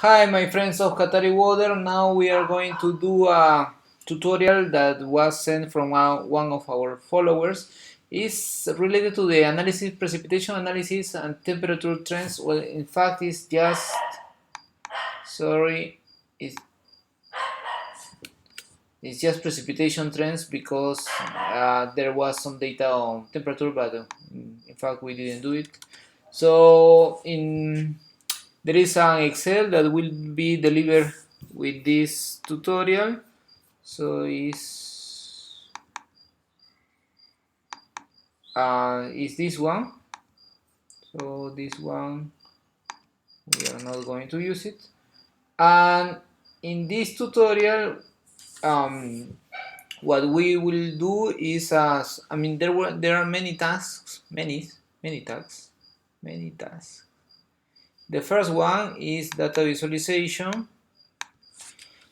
Hi my friends of Hatariwater, now we are going to do a tutorial that was sent from one of our followers. It's related to the analysis, precipitation analysis and temperature trends. Well, in fact, it's just, sorry, it's, it's just precipitation trends because there was some data on temperature, but in fact we didn't do it. So there is an Excel that will be delivered with this tutorial. So is this one. So this one we are not going to use it. And in this tutorial, what we will do is there are many tasks, many tasks. The first one is data visualization.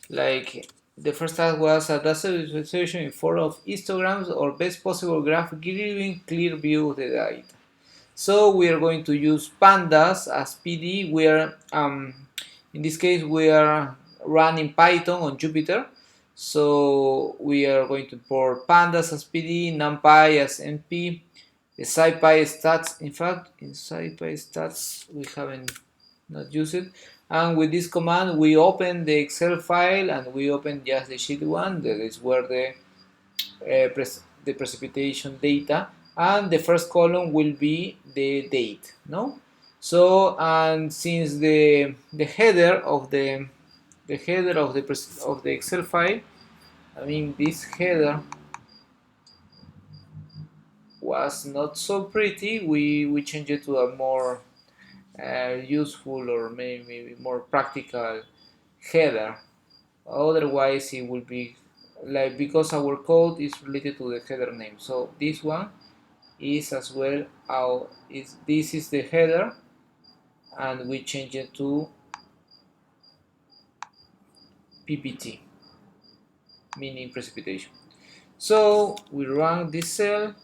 Like the first task was a data visualization in form of histograms or best possible graph giving clear view of the data. So we are going to use pandas as PD. We are in this case we are running Python on Jupyter. So we are going to import pandas as PD, NumPy as NP, the SciPy stats. In fact, in SciPy stats we haven't not used it. And with this command we open the Excel file and we open just the sheet one. That is where the precipitation data, and the first column will be the date. No, so and since the header of the Excel file, I mean this header was not so pretty, we changed it to a more useful or maybe more practical header. Otherwise it will be like, because our code is related to the header name, so this one is as well this is the header, and we change it to PPT, meaning precipitation. So we run this cell,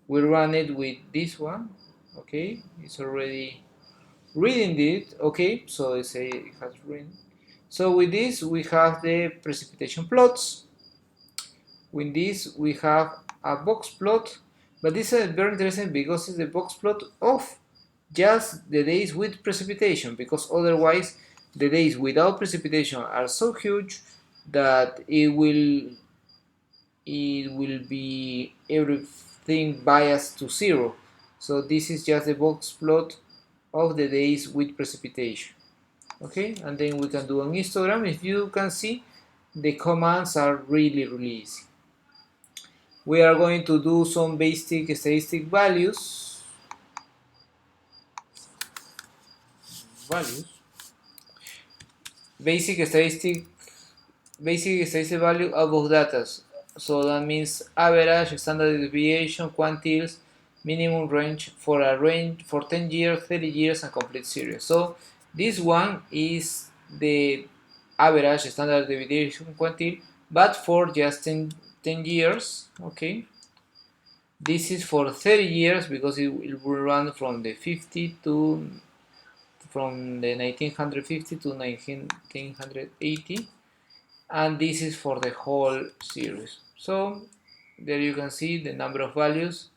we run it with this one. Okay, it's already reading it. Okay, so it has written. So with this we have the precipitation plots. With this we have a box plot, but this is very interesting because it's the box plot of just the days with precipitation, because otherwise the days without precipitation are so huge that it will be everything biased to zero. So this is just the box plot of the days with precipitation. Okay, and then we can do an histogram. If you can see, the commands are really easy. We are going to do some basic statistic values. Basic statistic value of data. So that means average, standard deviation, quantiles, minimum range for 10 years, 30 years, and complete series. So this one is the average standard deviation quantile, but for just 10 years. Okay, this is for 30 years because it will run from the 1950 to 1980, and this is for the whole series. So there you can see the number of values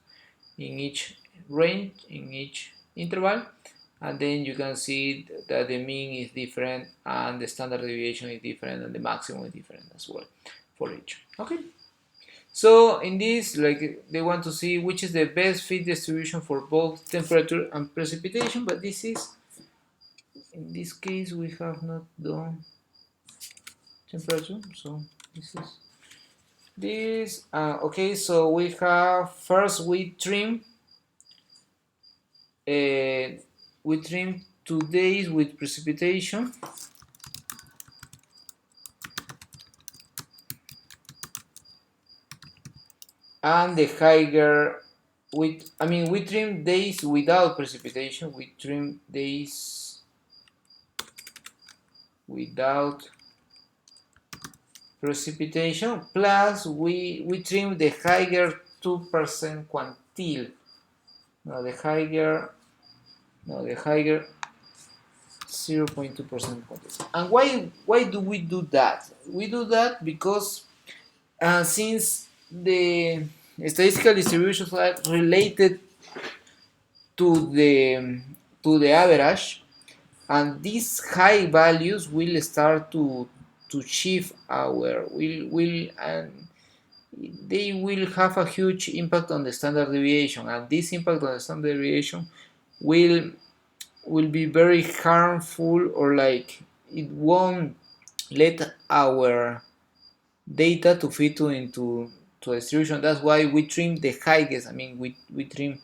in each range, in each interval, and then you can see that the mean is different and the standard deviation is different and the maximum is different as well for each. Okay, so in this, like, they want to see which is the best fit distribution for both temperature and precipitation, but this is, in this case we have not done temperature, so this is this. Okay, so we have first we trim 2 days with precipitation, and the higher we trim days without precipitation. We trim days without precipitation, plus we trim the higher 2% quantile. No, the higher 0.2% context. And why do we do that? We do that because since the statistical distributions are related to the average, and these high values will start to shift our will and they will have a huge impact on the standard deviation, and this impact on the standard deviation will be very harmful, or like it won't let our data to fit into a distribution. That's why we trim the highest. I mean, we trim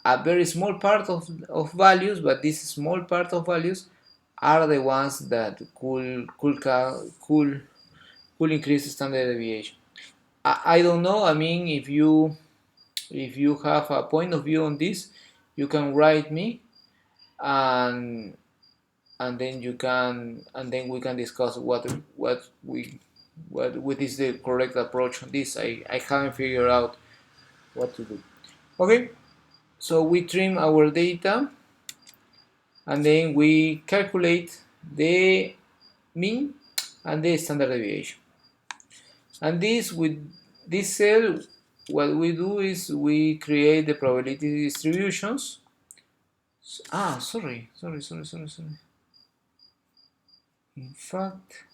a very small part of values, but this small part of values are the ones that could increase standard deviation. I don't know. I mean, if you have a point of view on this, you can write me, and then we can discuss what is the correct approach on this. I haven't figured out what to do. Okay, so we trim our data, and then we calculate the mean and the standard deviation. And this, with this cell, what we do is we create the probability distributions. Sorry. In fact,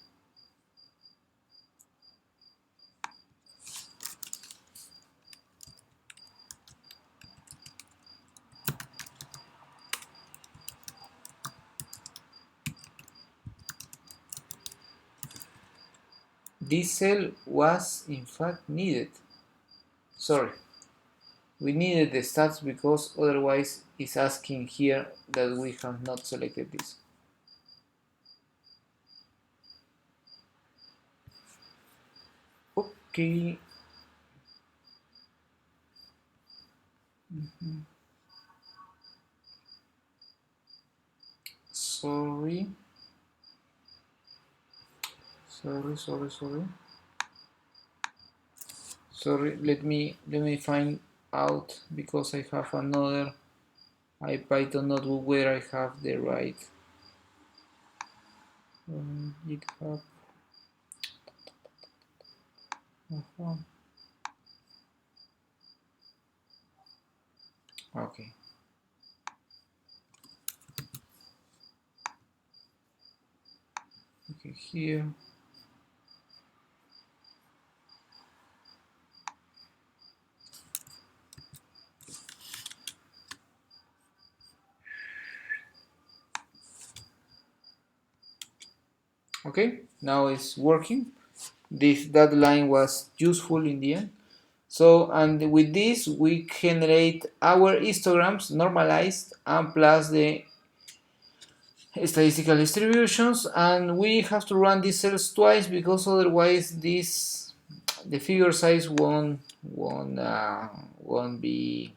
this cell was in fact needed. Sorry, we needed the stats because otherwise it's asking here that we have not selected this. Okay. Sorry. Sorry, let me find out, because I have another IPython notebook where I have the right GitHub. Okay. Okay, here. Okay, now it's working. That line was useful in the end. So, and with this we generate our histograms normalized and plus the statistical distributions, and we have to run these cells twice because otherwise the figure size won't be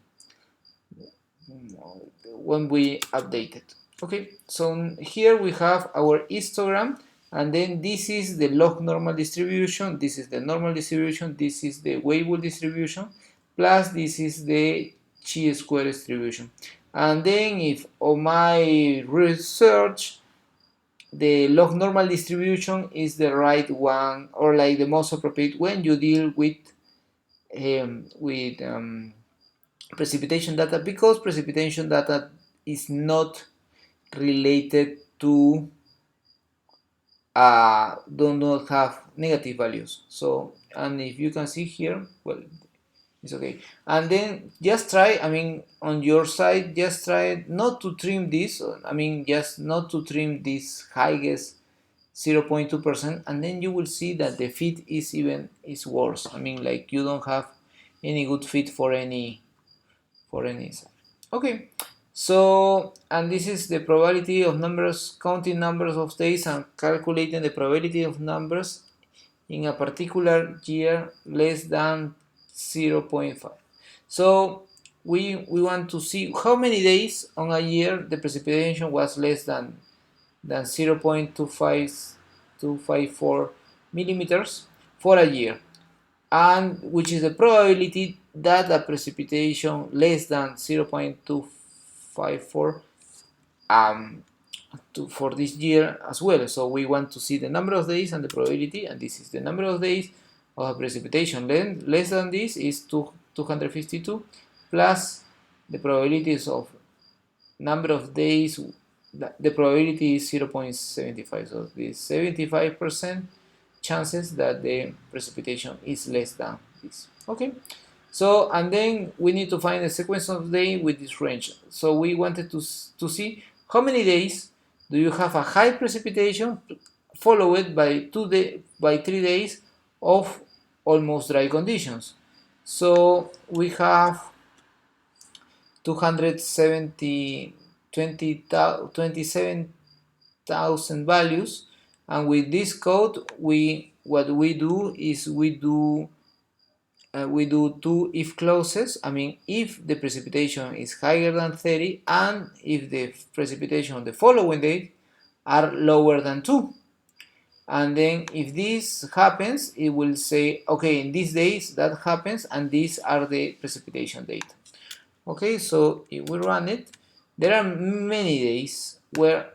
updated. Okay, so here we have our histogram, and then this is the log normal distribution, this is the normal distribution, this is the Weibull distribution, plus this is the chi-square distribution. And then if on my research the log normal distribution is the right one, or like the most appropriate when you deal with precipitation data, because precipitation data is not related to do not have negative values. So, and if you can see here, well, it's okay. And then just try, I mean, on your side, just try not to trim this, I mean, just not to trim this highest 0.2%, and then you will see that the fit is worse. I mean, like, you don't have any good fit for any side. Okay, so, and this is the probability of numbers, counting numbers of days and calculating the probability of numbers in a particular year less than 0.5. So we want to see how many days on a year the precipitation was less than 0.254 millimeters for a year, and which is the probability that a precipitation less than 0.254 for this year as well. So we want to see the number of days and the probability, and this is the number of days of precipitation. Then less than this is 252 plus the probabilities of number of days. The probability is 0.75, so this 75% chances that the precipitation is less than this. Okay, so and then we need to find a sequence of days with this range. So we wanted to see how many days do you have a high precipitation followed by 3 days of almost dry conditions. So we have 27,000 values, and with this code what we do is we do two if clauses. I mean, if the precipitation is higher than 30 and if the precipitation the following day are lower than 2. And then if this happens, it will say, okay, in these days that happens and these are the precipitation data. Okay, so if we run it, there are many days where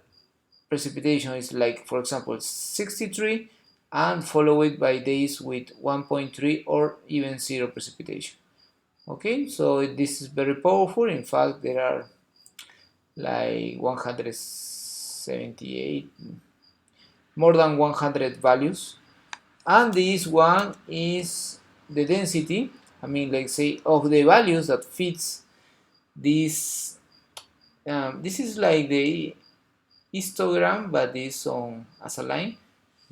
precipitation is like, for example, 63 and followed by days with 1.3 or even 0 precipitation. Okay, so this is very powerful. In fact, there are like 178, more than 100 values. And this one is the density, I mean, like say, of the values that fits this. This is like the histogram, but this on as a line.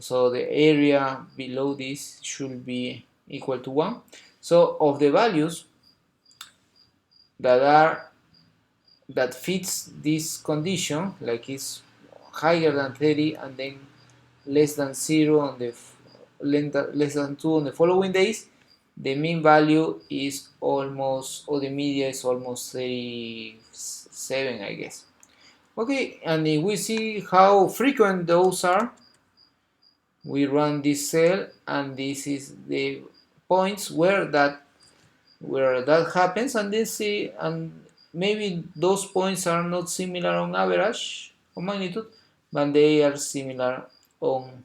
So the area below this should be equal to 1. So of the values that fits this condition, like it's higher than 30 and then less than 0 on the less than 2 on the following days, the mean value is almost, or the media is almost 37, I guess. Okay, and if we see how frequent those are, we run this cell, and this is the points where that happens, and then see, and maybe those points are not similar on average or magnitude, but they are similar on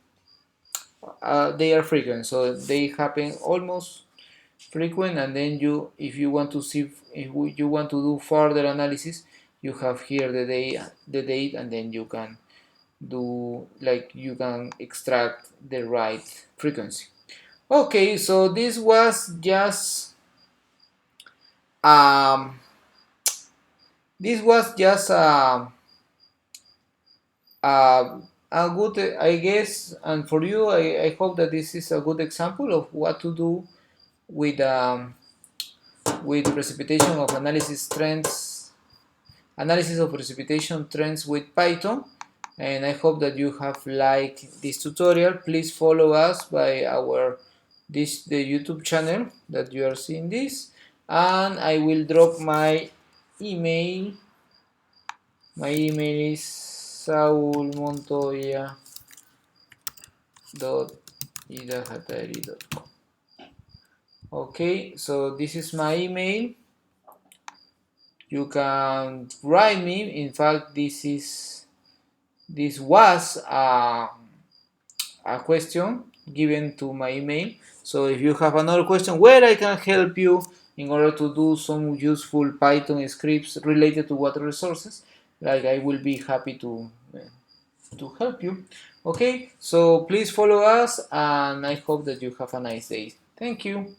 they are frequent, so they happen almost frequent. And then if you want to see, if you want to do further analysis, you have here the date, and then you can do, like, you can extract the right frequency. Okay, so this was just um, a good, I guess, and for you, I hope that this is a good example of what to do with precipitation of analysis trends, analysis of precipitation trends with Python. And I hope that you have liked this tutorial. Please follow us by the YouTube channel that you are seeing this, and I will drop my email. My email is saulmontoya.ida@hatari.com. Okay, so this is my email. You can write me. In fact, this was a question given to my email. So if you have another question where I can help you in order to do some useful Python scripts related to water resources, like, I will be happy to help you. Okay, so please follow us, and I hope that you have a nice day. Thank you.